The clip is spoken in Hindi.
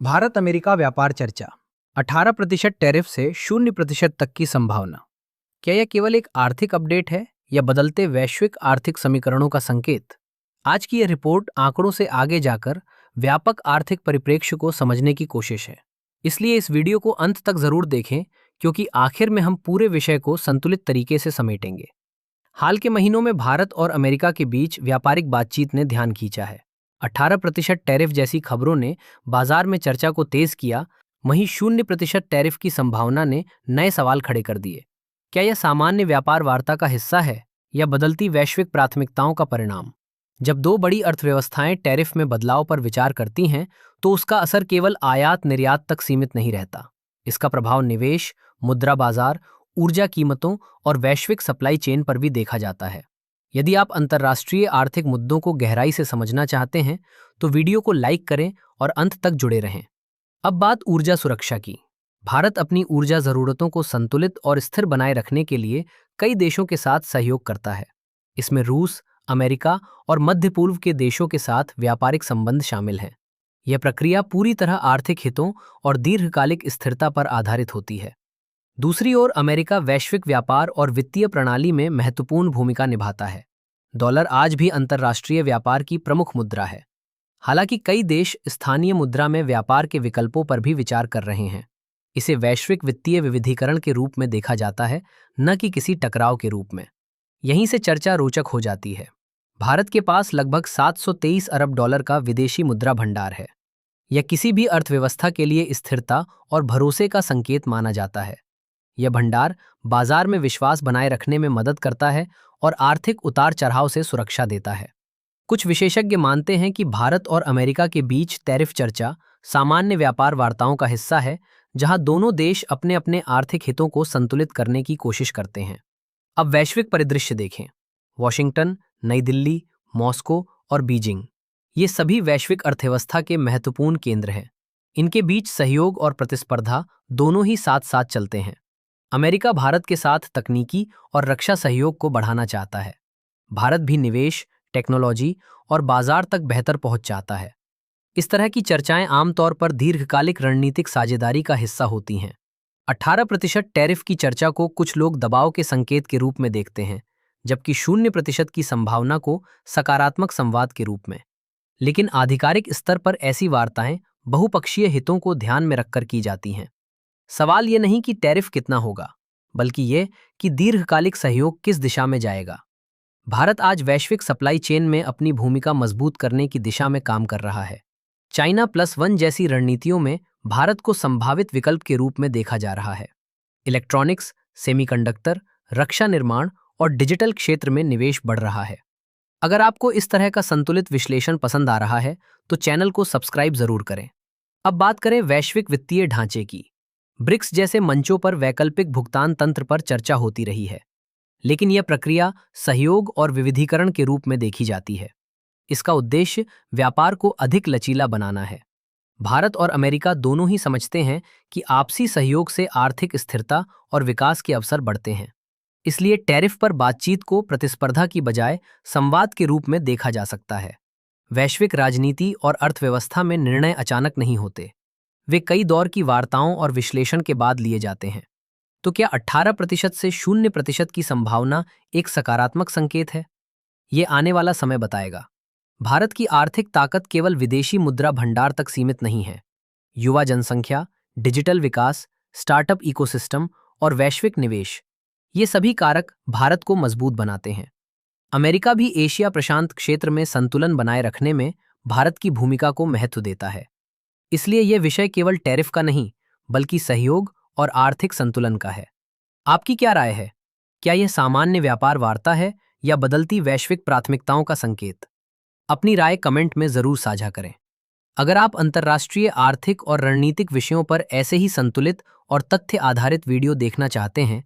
भारत अमेरिका व्यापार चर्चा। 18% टैरिफ से 0% तक की संभावना। क्या यह केवल एक आर्थिक अपडेट है या बदलते वैश्विक आर्थिक समीकरणों का संकेत? आज की यह रिपोर्ट आंकड़ों से आगे जाकर व्यापक आर्थिक परिप्रेक्ष्य को समझने की कोशिश है। इसलिए इस वीडियो को अंत तक जरूर देखें, क्योंकि आखिर में हम पूरे विषय को संतुलित तरीके से समेटेंगे। हाल के महीनों में भारत और अमेरिका के बीच व्यापारिक बातचीत ने ध्यान खींचा है। 18% टैरिफ जैसी खबरों ने बाजार में चर्चा को तेज किया, वहीं 0% टैरिफ की संभावना ने नए सवाल खड़े कर दिए। क्या यह सामान्य व्यापार वार्ता का हिस्सा है या बदलती वैश्विक प्राथमिकताओं का परिणाम? जब दो बड़ी अर्थव्यवस्थाएं टैरिफ में बदलाव पर विचार करती हैं, तो उसका असर केवल आयात निर्यात तक सीमित नहीं रहता। इसका प्रभाव निवेश, मुद्रा बाजार, ऊर्जा कीमतों और वैश्विक सप्लाई चेन पर भी देखा जाता है। यदि आप अंतर्राष्ट्रीय आर्थिक मुद्दों को गहराई से समझना चाहते हैं, तो वीडियो को लाइक करें और अंत तक जुड़े रहें। अब बात ऊर्जा सुरक्षा की। भारत अपनी ऊर्जा जरूरतों को संतुलित और स्थिर बनाए रखने के लिए कई देशों के साथ सहयोग करता है। इसमें रूस, अमेरिका और मध्य पूर्व के देशों के साथ व्यापारिक संबंध शामिल हैं। यह प्रक्रिया पूरी तरह आर्थिक हितों और दीर्घकालिक स्थिरता पर आधारित होती है। दूसरी ओर अमेरिका वैश्विक व्यापार और वित्तीय प्रणाली में महत्वपूर्ण भूमिका निभाता है। डॉलर आज भी अंतर्राष्ट्रीय व्यापार की प्रमुख मुद्रा है। हालांकि कई देश स्थानीय मुद्रा में व्यापार के विकल्पों पर भी विचार कर रहे हैं। इसे वैश्विक वित्तीय विविधीकरण के रूप में देखा जाता है, न कि किसी टकराव के रूप में। यहीं से चर्चा रोचक हो जाती है। भारत के पास लगभग 723 अरब डॉलर का विदेशी मुद्रा भंडार है। यह किसी भी अर्थव्यवस्था के लिए स्थिरता और भरोसे का संकेत माना जाता है। यह भंडार बाजार में विश्वास बनाए रखने में मदद करता है और आर्थिक उतार चढ़ाव से सुरक्षा देता है। कुछ विशेषज्ञ मानते हैं कि भारत और अमेरिका के बीच टैरिफ चर्चा सामान्य व्यापार वार्ताओं का हिस्सा है, जहां दोनों देश अपने अपने आर्थिक हितों को संतुलित करने की कोशिश करते हैं। अब वैश्विक परिदृश्य देखें। वॉशिंगटन, नई दिल्ली, मॉस्को और बीजिंग, ये सभी वैश्विक अर्थव्यवस्था के महत्वपूर्ण केंद्र हैं। इनके बीच सहयोग और प्रतिस्पर्धा दोनों ही साथ साथ चलते हैं। अमेरिका भारत के साथ तकनीकी और रक्षा सहयोग को बढ़ाना चाहता है। भारत भी निवेश, टेक्नोलॉजी और बाजार तक बेहतर पहुंच चाहता है। इस तरह की चर्चाएं आमतौर पर दीर्घकालिक रणनीतिक साझेदारी का हिस्सा होती हैं। 18% टैरिफ की चर्चा को कुछ लोग दबाव के संकेत के रूप में देखते हैं, जबकि 0% की संभावना को सकारात्मक संवाद के रूप में। लेकिन आधिकारिक स्तर पर ऐसी वार्ताएं बहुपक्षीय हितों को ध्यान में रखकर की जाती हैं। सवाल ये नहीं कि टैरिफ कितना होगा, बल्कि ये कि दीर्घकालिक सहयोग किस दिशा में जाएगा। भारत आज वैश्विक सप्लाई चेन में अपनी भूमिका मजबूत करने की दिशा में काम कर रहा है। चाइना +1 जैसी रणनीतियों में भारत को संभावित विकल्प के रूप में देखा जा रहा है। इलेक्ट्रॉनिक्स, सेमीकंडक्टर, रक्षा निर्माण और डिजिटल क्षेत्र में निवेश बढ़ रहा है। अगर आपको इस तरह का संतुलित विश्लेषण पसंद आ रहा है, तो चैनल को सब्सक्राइब जरूर करें। अब बात करें वैश्विक वित्तीय ढांचे की। ब्रिक्स जैसे मंचों पर वैकल्पिक भुगतान तंत्र पर चर्चा होती रही है, लेकिन यह प्रक्रिया सहयोग और विविधीकरण के रूप में देखी जाती है। इसका उद्देश्य व्यापार को अधिक लचीला बनाना है। भारत और अमेरिका दोनों ही समझते हैं कि आपसी सहयोग से आर्थिक स्थिरता और विकास के अवसर बढ़ते हैं। इसलिए टैरिफ पर बातचीत को प्रतिस्पर्धा की बजाय संवाद के रूप में देखा जा सकता है। वैश्विक राजनीति और अर्थव्यवस्था में निर्णय अचानक नहीं होते। वे कई दौर की वार्ताओं और विश्लेषण के बाद लिए जाते हैं। तो क्या 18% से 0% की संभावना एक सकारात्मक संकेत है? ये आने वाला समय बताएगा। भारत की आर्थिक ताकत केवल विदेशी मुद्रा भंडार तक सीमित नहीं है। युवा जनसंख्या, डिजिटल विकास, स्टार्टअप इकोसिस्टम और वैश्विक निवेश, ये सभी कारक भारत को मजबूत बनाते हैं। अमेरिका भी एशिया प्रशांत क्षेत्र में संतुलन बनाए रखने में भारत की भूमिका को महत्व देता है। इसलिए यह विषय केवल टैरिफ का नहीं, बल्कि सहयोग और आर्थिक संतुलन का है। आपकी क्या राय है? क्या यह सामान्य व्यापार वार्ता है या बदलती वैश्विक प्राथमिकताओं का संकेत? अपनी राय कमेंट में जरूर साझा करें। अगर आप अंतर्राष्ट्रीय आर्थिक और रणनीतिक विषयों पर ऐसे ही संतुलित और तथ्य आधारित वीडियो देखना चाहते हैं,